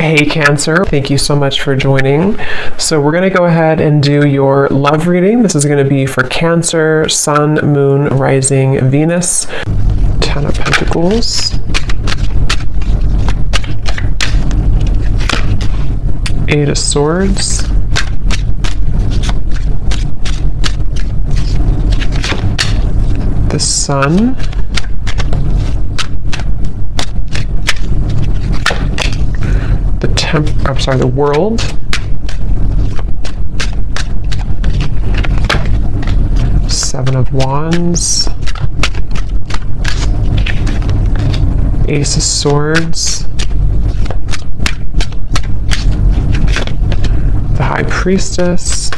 Hey Cancer, thank you so much for joining. So we're going to go ahead and do your love reading. This is going to be for Cancer, Sun, Moon, Rising, Venus. 10 of Pentacles. Eight of Swords. The Sun. The World. Seven of Wands. Ace of Swords. The High Priestess.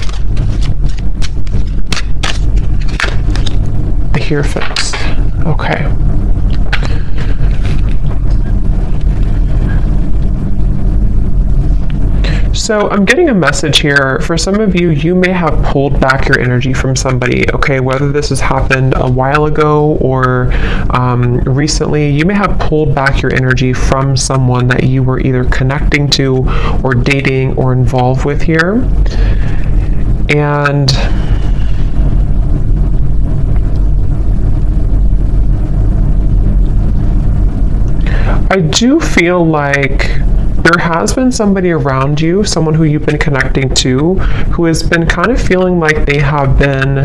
The Hierophant. Okay. So I'm getting a message here. For some of you, you may have pulled back your energy from somebody, okay? Whether this has happened a while ago or recently, you may have pulled back your energy from someone that you were either connecting to or dating or involved with here. And I do feel like there has been somebody around you, someone who you've been connecting to, who has been kind of feeling like they have been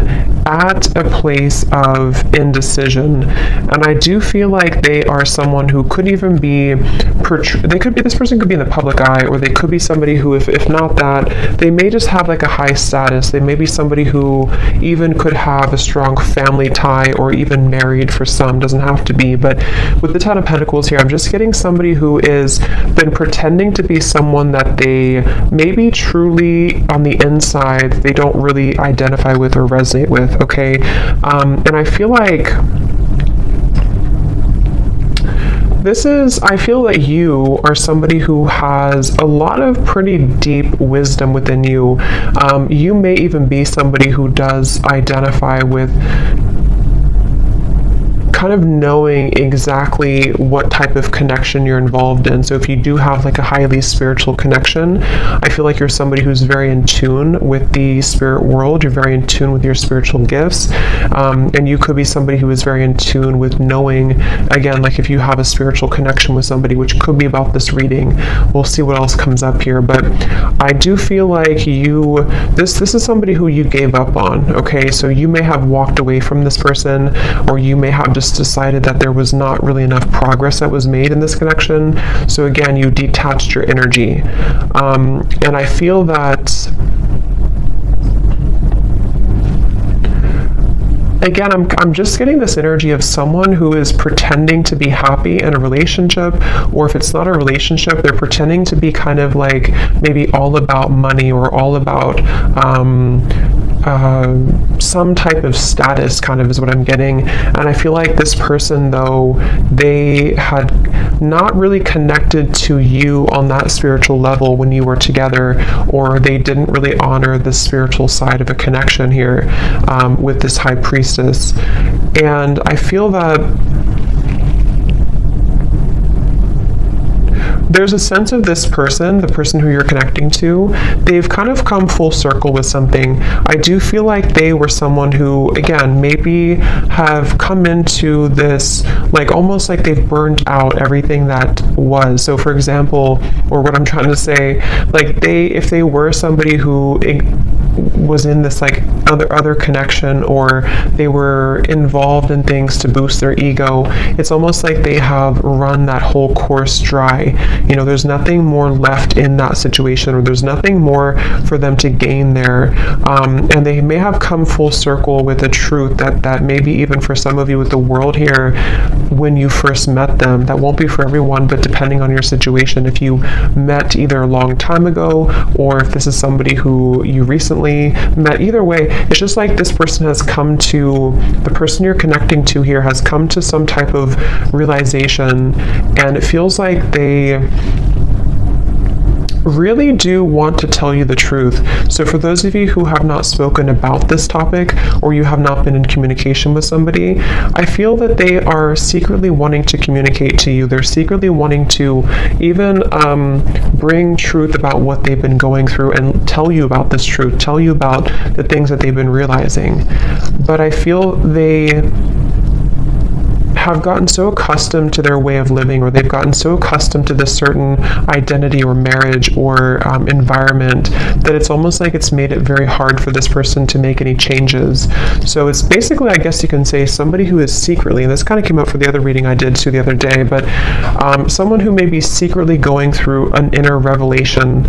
at a place of indecision. And I do feel like they are someone who could even be, this person could be in the public eye, or they could be somebody who, if not that, they may just have like a high status. They may be somebody who even could have a strong family tie, or even married for some, doesn't have to be. But with the Ten of Pentacles here, I'm just getting somebody who is been pretending to be someone that they maybe truly on the inside they don't really identify with or resonate with, okay? And I feel like I feel that you are somebody who has a lot of pretty deep wisdom within you. You may even be somebody who does identify with kind of knowing exactly what type of connection you're involved in. So if you do have like a highly spiritual connection, I feel like you're somebody who's very in tune with the spirit world. You're very in tune with your spiritual gifts. And you could be somebody who is very in tune with knowing, again, like if you have a spiritual connection with somebody, which could be about this reading. We'll see what else comes up here. But I do feel like this is somebody who you gave up on, okay? So you may have walked away from this person, or you may have just decided that there was not really enough progress that was made in this connection. So again, you detached your energy. And I feel that, again, I'm just getting this energy of someone who is pretending to be happy in a relationship, or if it's not a relationship, they're pretending to be kind of like maybe all about money, or all about some type of status, kind of is what I'm getting. And I feel like this person, though, they had not really connected to you on that spiritual level when you were together, or they didn't really honor the spiritual side of a connection here with this High Priestess. And I feel that there's a sense of this person, the person who you're connecting to, they've kind of come full circle with something. I do feel like they were someone who, again, maybe have come into this, like almost like they've burned out everything that was. So for example, or what I'm trying to say, like if they were somebody who was in this like other connection, or they were involved in things to boost their ego, it's almost like they have run that whole course dry. You know, there's nothing more left in that situation, or there's nothing more for them to gain there. And they may have come full circle with a truth that maybe even for some of you with the world here, when you first met them, that won't be for everyone, but depending on your situation, if you met either a long time ago, or if this is somebody who you recently met, either way, it's just like this person has come to, the person you're connecting to here has come to some type of realization, and it feels like they really do want to tell you the truth. So for those of you who have not spoken about this topic, or you have not been in communication with somebody, I feel that they are secretly wanting to communicate to you. They're secretly wanting to even bring truth about what they've been going through and tell you about this truth, tell you about the things that they've been realizing. But I feel they have gotten so accustomed to their way of living, or they've gotten so accustomed to this certain identity or marriage or environment, that it's almost like it's made it very hard for this person to make any changes. So it's basically, I guess you can say, somebody who is secretly, and this kind of came up for the other reading I did too the other day, but someone who may be secretly going through an inner revelation,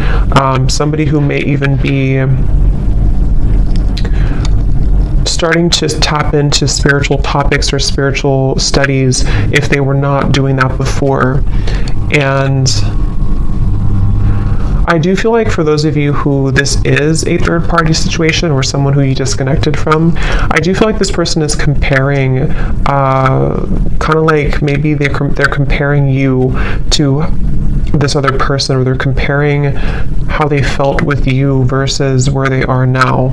somebody who may even be starting to tap into spiritual topics or spiritual studies if they were not doing that before. And I do feel like for those of you who this is a third-party situation, or someone who you disconnected from, I do feel like this person is comparing, kind of like maybe they're comparing you to this other person, or they're comparing how they felt with you versus where they are now.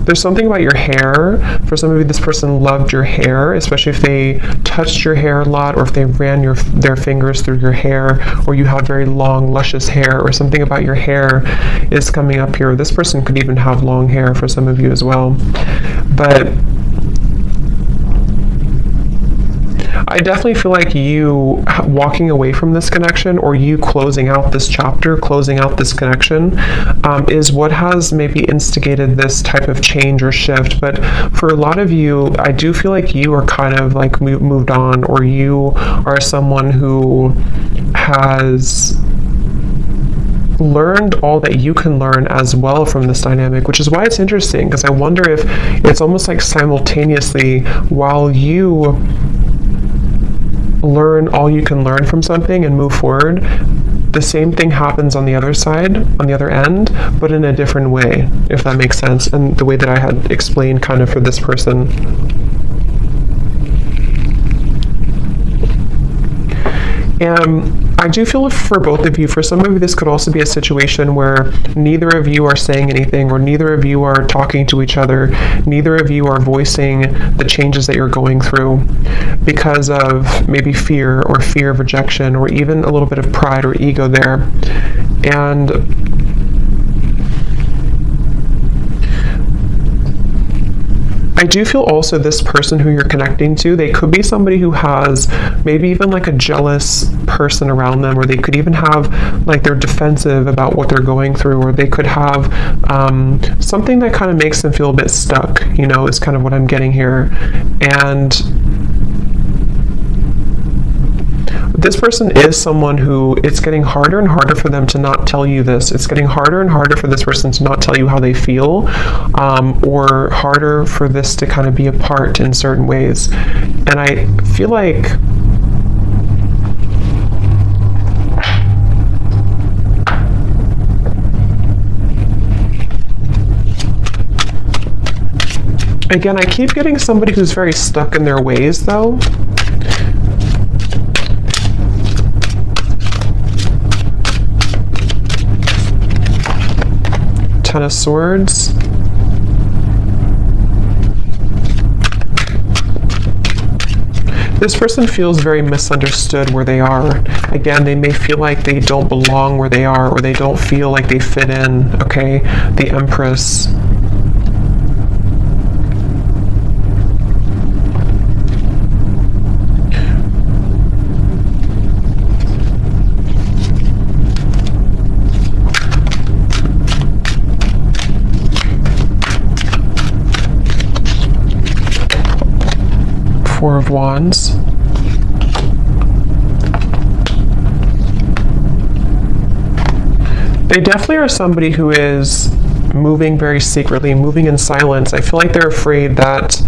There's something about your hair. For some of you, this person loved your hair, especially if they touched your hair a lot, or if they ran their fingers through your hair, or you have very long, luscious hair, or something about your hair is coming up here. This person could even have long hair for some of you as well. But I definitely feel like you walking away from this connection, or you closing out this chapter, closing out this connection, is what has maybe instigated this type of change or shift. But for a lot of you, I do feel like you are kind of like moved on, or you are someone who has learned all that you can learn as well from this dynamic, which is why it's interesting, because I wonder if it's almost like simultaneously, while you learn all you can learn from something and move forward, the same thing happens on the other side, on the other end, but in a different way, if that makes sense, and the way that I had explained kind of for this person. I do feel for both of you, for some of you, this could also be a situation where neither of you are saying anything, or neither of you are talking to each other, neither of you are voicing the changes that you're going through because of maybe fear, or fear of rejection, or even a little bit of pride or ego there. And I do feel also this person who you're connecting to, they could be somebody who has maybe even like a jealous person around them, or they could even have like they're defensive about what they're going through, or they could have something that kind of makes them feel a bit stuck, you know, is kind of what I'm getting here. And this person is someone who, it's getting harder and harder for them to not tell you this. It's getting harder and harder for this person to not tell you how they feel, or harder for this to kind of be apart in certain ways. And I feel like again, I keep getting somebody who's very stuck in their ways though. Ten of Swords. This person feels very misunderstood where they are. Again, they may feel like they don't belong where they are, or they don't feel like they fit in, okay? The Empress. Four of Wands. They definitely are somebody who is moving very secretly, moving in silence. I feel like they're afraid that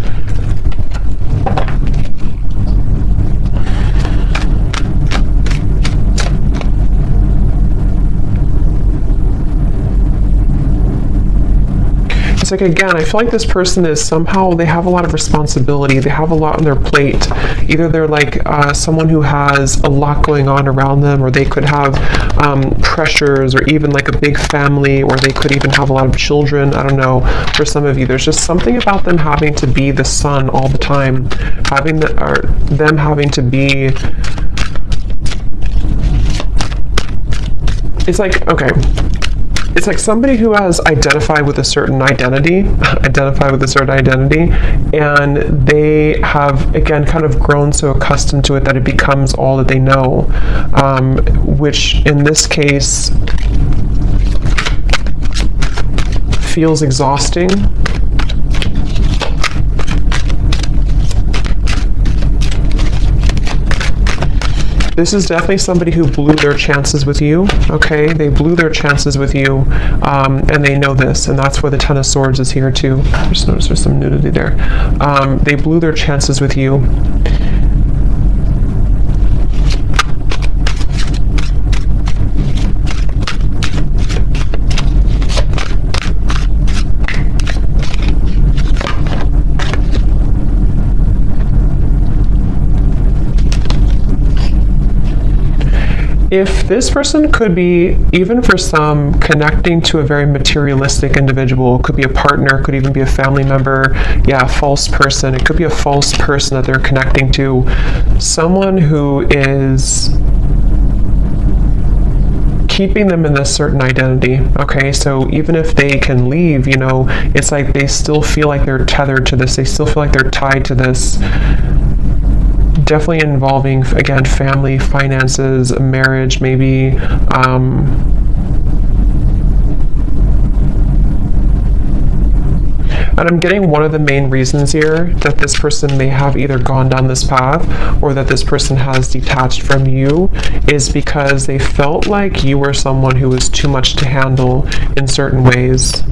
like, again, I feel like this person is somehow, they have a lot of responsibility. They have a lot on their plate. Either they're like someone who has a lot going on around them, or they could have pressures, or even like a big family, or they could even have a lot of children. I don't know. For some of you, there's just something about them having to be the sun all the time, them having to be. It's like, okay, it's like somebody who has identified with a certain identity, and they have, again, kind of grown so accustomed to it that it becomes all that they know, which in this case feels exhausting. This is definitely somebody who blew their chances with you, okay? They blew their chances with you, and they know this, and that's where the Ten of Swords is here too. I just noticed there's some nudity there. They blew their chances with you. If this person could be, even for some, connecting to a very materialistic individual, could be a partner, could even be a family member, yeah, a false person. It could be a false person that they're connecting to, someone who is keeping them in this certain identity, okay? So even if they can leave, you know, it's like they still feel like they're tethered to this. They still feel like they're tied to this. Definitely involving, again, family, finances, marriage, maybe. And I'm getting one of the main reasons here that this person may have either gone down this path or that this person has detached from you is because they felt like you were someone who was too much to handle in certain ways.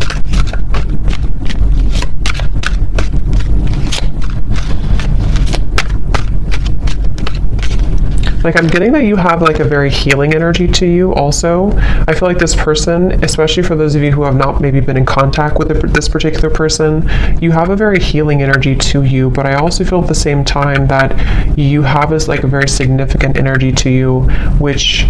Like, I'm getting that you have like a very healing energy to you also. I feel like this person, especially for those of you who have not maybe been in contact with this particular person, you have a very healing energy to you, but I also feel at the same time that you have this like a very significant energy to you, which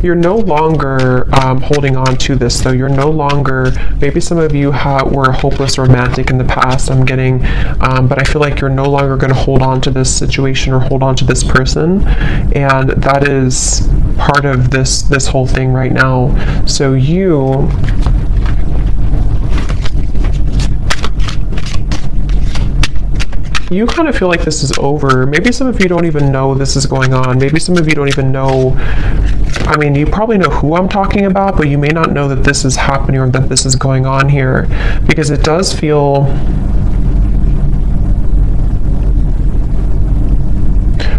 you're no longer holding on to this, though. You're no longer, maybe some of you were hopeless romantic in the past, I'm getting, but I feel like you're no longer going to hold on to this situation or hold on to this person, and that is part of this whole thing right now. So you kind of feel like this is over. Maybe some of you don't even know this is going on. Maybe some of you don't even know. I mean, you probably know who I'm talking about, but you may not know that this is happening or that this is going on here, because it does feel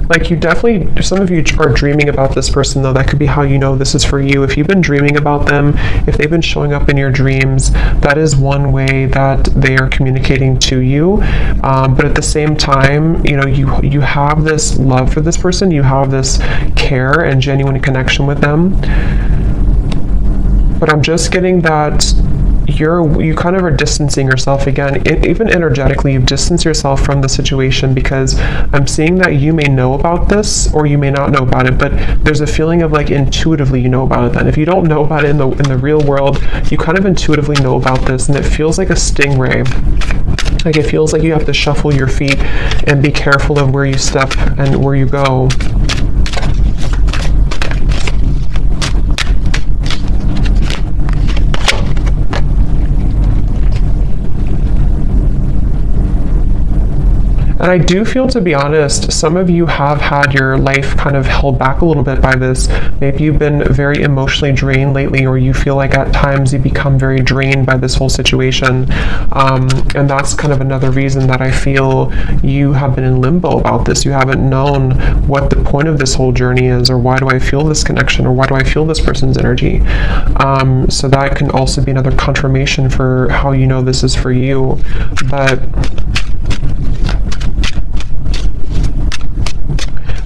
like you definitely, some of you are dreaming about this person, though. That could be how you know this is for you. If you've been dreaming about them, if they've been showing up in your dreams, that is one way that they are communicating to you. But at the same time, you know, you have this love for this person, you have this care and genuine connection with them. But I'm just getting that you kind of are distancing yourself again, even energetically. You've distanced yourself from the situation, because I'm seeing that you may know about this or you may not know about it, but there's a feeling of like intuitively you know about it. Then if you don't know about it in the real world, you kind of intuitively know about this, and it feels like a stingray. Like it feels like you have to shuffle your feet and be careful of where you step and where you go. And I do feel, to be honest, some of you have had your life kind of held back a little bit by this. Maybe you've been very emotionally drained lately, or you feel like at times you become very drained by this whole situation. And that's kind of another reason that I feel you have been in limbo about this. You haven't known what the point of this whole journey is, or why do I feel this connection, or why do I feel this person's energy. So that can also be another confirmation for how you know this is for you.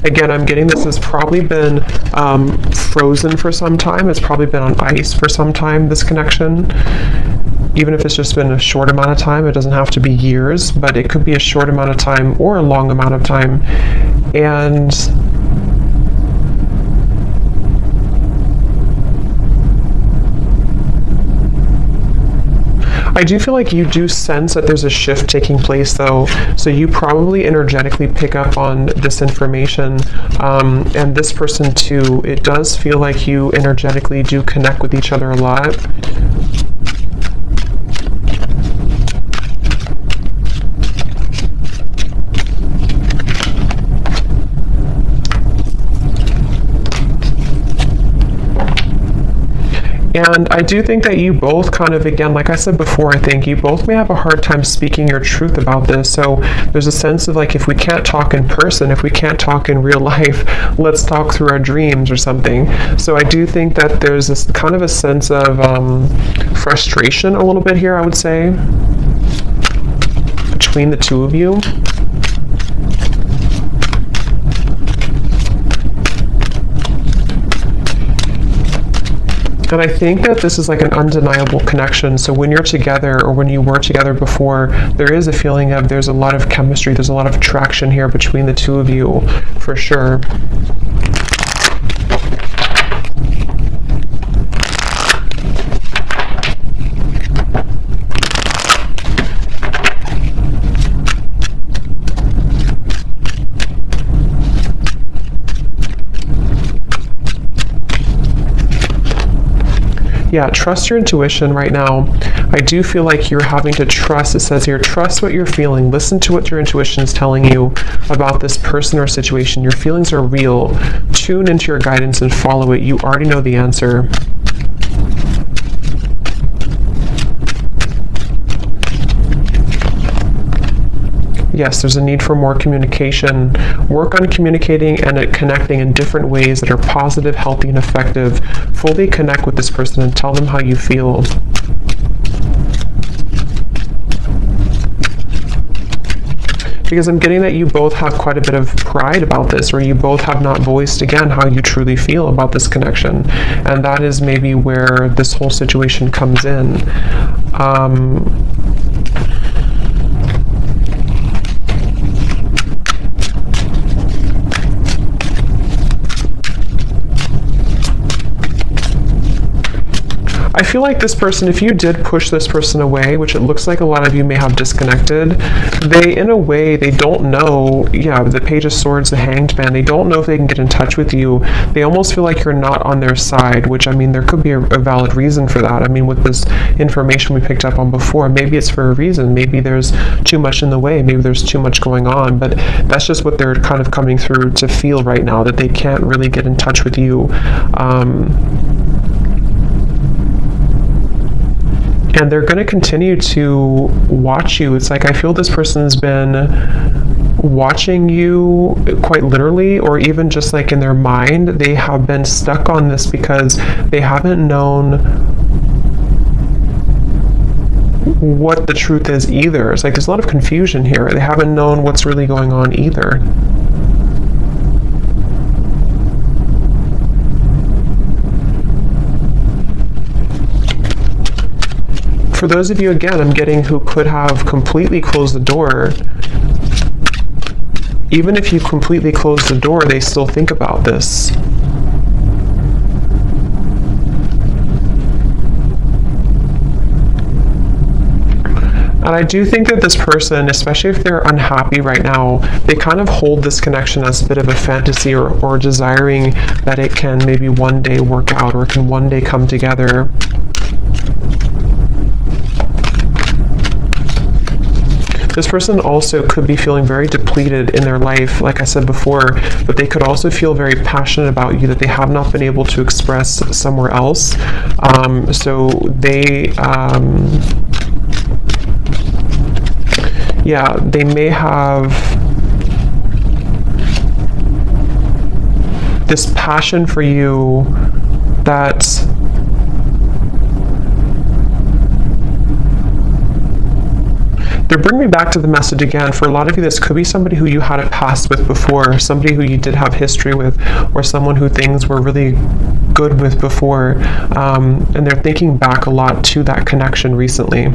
Again, I'm getting this has probably been frozen for some time. It's probably been on ice for some time, this connection. Even if it's just been a short amount of time, it doesn't have to be years, but it could be a short amount of time or a long amount of time. And I do feel like you do sense that there's a shift taking place, though, so you probably energetically pick up on this information, and this person too. It does feel like you energetically do connect with each other a lot. And I do think that you both kind of, again, like I said before, I think you both may have a hard time speaking your truth about this. So there's a sense of like, if we can't talk in person, if we can't talk in real life, let's talk through our dreams or something. So I do think that there's this kind of a sense of frustration a little bit here, I would say, between the two of you. And I think that this is like an undeniable connection. So when you're together, or when you were together before, there is a feeling of there's a lot of chemistry, there's a lot of attraction here between the two of you, for sure. Yeah, trust your intuition right now. I do feel like you're having to trust. It says here, trust what you're feeling. Listen to what your intuition is telling you about this person or situation. Your feelings are real. Tune into your guidance and follow it. You already know the answer. Yes, there's a need for more communication. Work on communicating and connecting in different ways that are positive, healthy, and effective. Fully connect with this person and tell them how you feel. Because I'm getting that you both have quite a bit of pride about this, or you both have not voiced, again, how you truly feel about this connection. And that is maybe where this whole situation comes in. I feel like this person, if you did push this person away, which it looks like a lot of you may have disconnected, they, in a way, they don't know, yeah, the Page of Swords, the Hanged Man, they don't know if they can get in touch with you. They almost feel like you're not on their side, which, I mean, there could be a valid reason for that. I mean, with this information we picked up on before, maybe it's for a reason. Maybe there's too much in the way. Maybe there's too much going on, but that's just what they're kind of coming through to feel right now, that they can't really get in touch with you. And they're going to continue to watch you. It's like I feel this person's been watching you quite literally, or even just like in their mind. They have been stuck on this because they haven't known what the truth is either. It's like there's a lot of confusion here. They haven't known what's really going on either. For those of you, again, I'm getting who could have completely closed the door, even if you completely close the door, they still think about this. And I do think that this person, especially if they're unhappy right now, they kind of hold this connection as a bit of a fantasy, or desiring that it can maybe one day work out, or it can one day come together. This person also could be feeling very depleted in their life, like I said before, but they could also feel very passionate about you that they have not been able to express somewhere else. So they, yeah, they may have this passion for you that They're bringing me back to the message again. For a lot of you, this could be somebody who you had a past with before, somebody who you did have history with, or someone who things were really good with before, and they're thinking back a lot to that connection recently.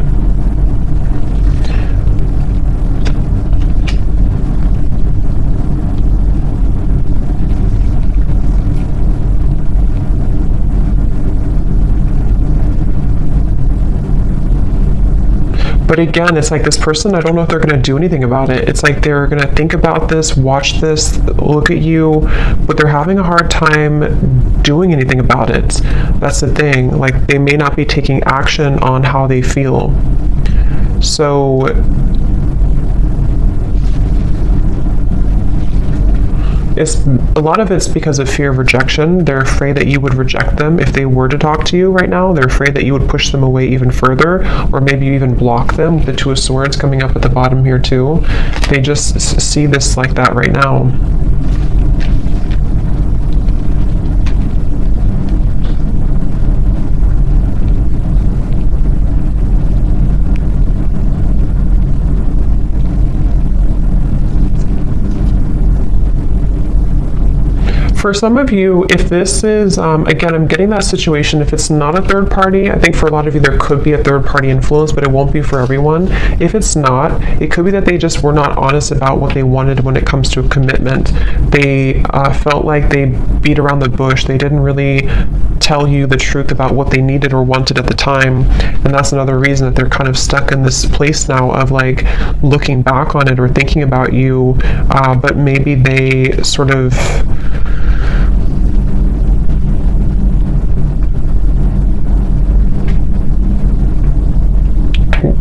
But again, it's like this person, I don't know if they're going to do anything about it. It's like they're going to think about this, watch this, look at you, but they're having a hard time doing anything about it. That's the thing. Like, they may not be taking action on how they feel. So a lot of it's because of fear of rejection. They're afraid that you would reject them if they were to talk to you right now. They're afraid that you would push them away even further, or maybe you even block them. The Two of Swords coming up at the bottom here too. They just see this like that right now. For some of you, if this is, again, I'm getting that situation, if it's not a third party, I think for a lot of you there could be a third party influence, but it won't be for everyone. If it's not, it could be that they just were not honest about what they wanted when it comes to a commitment. They felt like they beat around the bush. They didn't really tell you the truth about what they needed or wanted at the time. And that's another reason that they're kind of stuck in this place now of like looking back on it or thinking about you, but maybe they sort of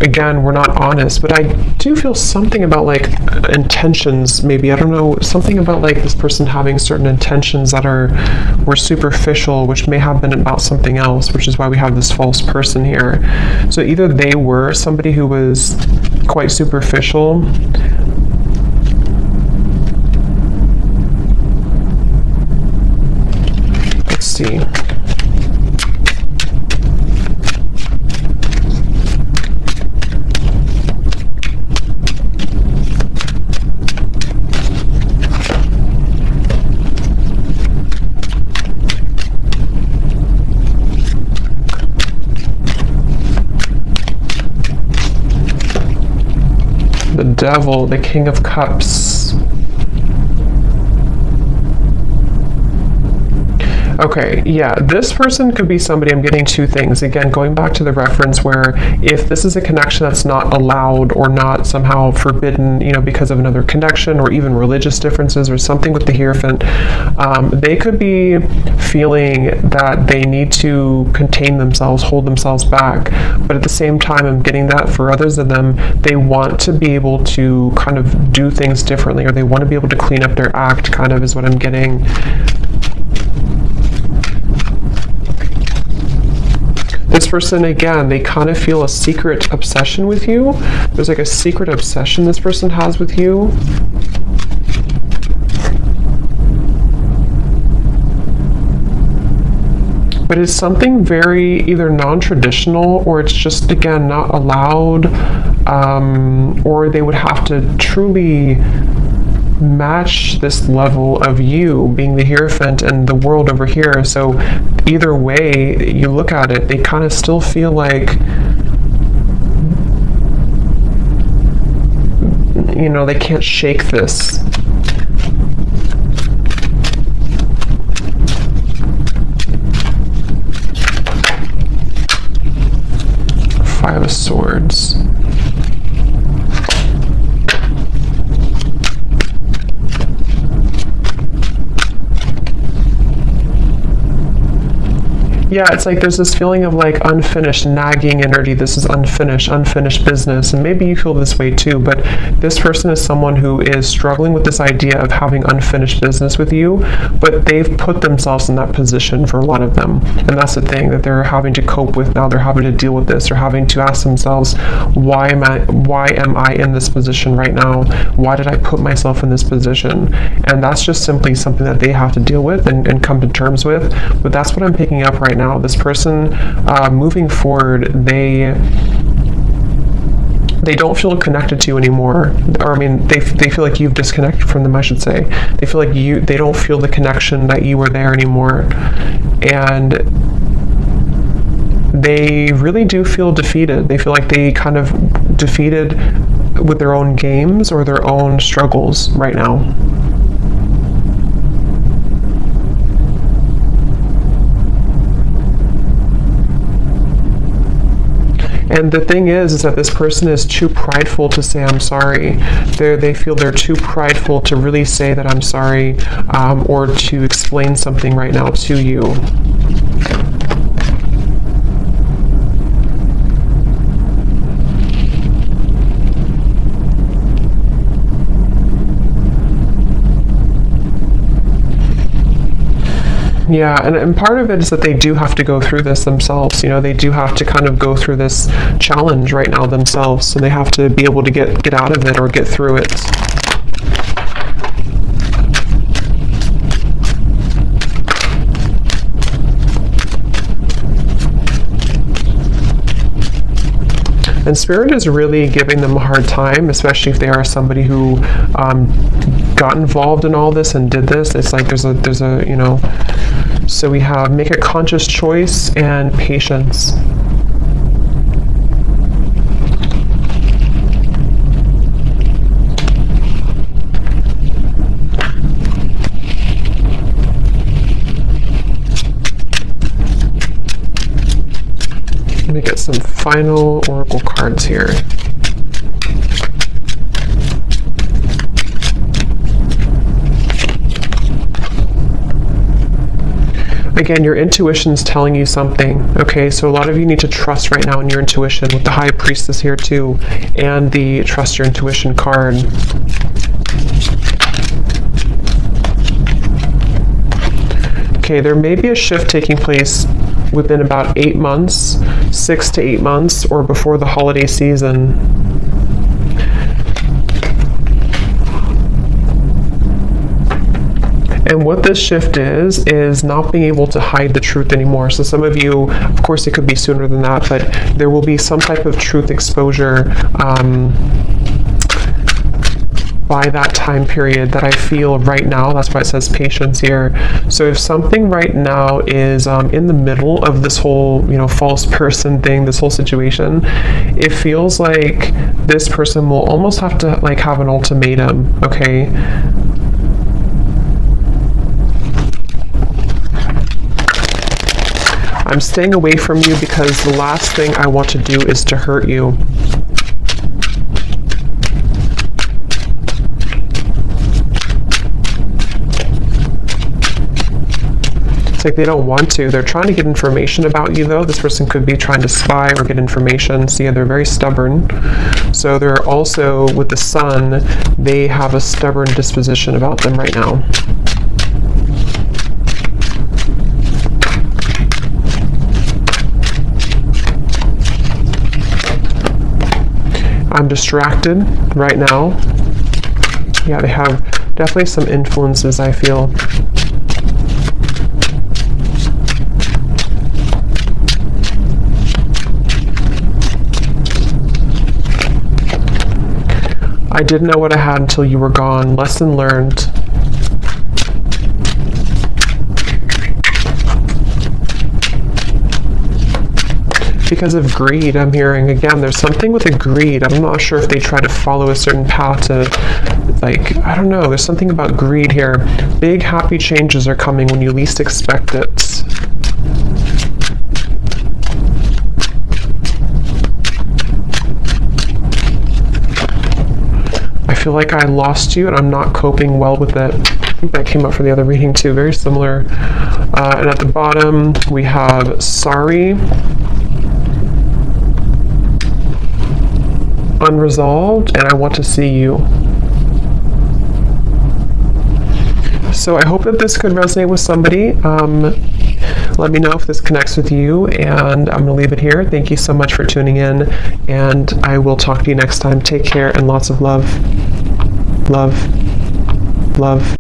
again, we're not honest, but I do feel something about like intentions, maybe, I don't know, something about like this person having certain intentions that were superficial, which may have been about something else, which is why we have this false person here. So either they were somebody who was quite superficial, let's see. The Devil, the King of Cups. Okay, yeah, this person could be somebody, I'm getting two things. Again, going back to the reference where if this is a connection that's not allowed or not somehow forbidden, you know, because of another connection or even religious differences or something with the Hierophant, they could be feeling that they need to contain themselves, hold themselves back. But at the same time, I'm getting that for others of them, they want to be able to kind of do things differently, or they want to be able to clean up their act, kind of is what I'm getting. This person, again, they kind of feel a secret obsession with you. There's like a secret obsession this person has with you. But it's something very either non-traditional, or it's just, again, not allowed, or they would have to truly match this level of you being the Hierophant and the world over here. So either way you look at it, they kind of still feel like, you know, they can't shake this. Five of Swords. Yeah, it's like there's this feeling of like unfinished, nagging energy. This is unfinished business. And maybe you feel this way too, but this person is someone who is struggling with this idea of having unfinished business with you, but they've put themselves in that position for a lot of them. And that's the thing that they're having to cope with now. They're having to deal with this. They're having to ask themselves, why am I in this position right now? Why did I put myself in this position? And that's just simply something that they have to deal with and come to terms with. But that's what I'm picking up right now. This person, moving forward, they're they don't feel connected to you anymore, or I mean, they feel like you've disconnected from them, I should say. They feel like they don't feel the connection that you were there anymore, and they really do feel defeated. They feel like they kind of defeated with their own games or their own struggles right now. And the thing is that this person is too prideful to say I'm sorry. They feel they're too prideful to really say that I'm sorry, or to explain something right now to you. Yeah, and part of it is that they do have to go through this themselves. You know, they do have to kind of go through this challenge right now themselves, so they have to be able to get out of it or get through it. And Spirit is really giving them a hard time, especially if they are somebody who got involved in all this and did this. It's like there's a you know, so we have make a conscious choice and patience. Let me get some final oracle cards here. Again, your intuition's telling you something, okay? So a lot of you need to trust right now in your intuition with the High Priestess here too, and the Trust Your Intuition card. Okay, there may be a shift taking place within about 8 months, 6 to 8 months, or before the holiday season. And what this shift is not being able to hide the truth anymore. So some of you, of course it could be sooner than that, but there will be some type of truth exposure by that time period that I feel right now. That's why it says patience here. So if something right now is in the middle of this whole, you know, false person thing, this whole situation, it feels like this person will almost have to like have an ultimatum, okay? I'm staying away from you because the last thing I want to do is to hurt you. It's like they don't want to. They're trying to get information about you though. This person could be trying to spy or get information. So yeah, they're very stubborn. So they're also, with the Sun, they have a stubborn disposition about them right now. I'm distracted right now. Yeah, they have definitely some influences, I feel. I didn't know what I had until you were gone. Lesson learned. Because of greed, I'm hearing. Again, there's something with a greed. I'm not sure if they try to follow a certain path to, like, I don't know. There's something about greed here. Big happy changes are coming when you least expect it. I feel like I lost you and I'm not coping well with it. I think that came up for the other reading too. Very similar. And at the bottom, we have sorry. Unresolved, and I want to see you. So I hope that this could resonate with somebody. Let me know if this connects with you, and I'm going to leave it here. Thank you so much for tuning in, and I will talk to you next time. Take care and lots of love. Love. Love.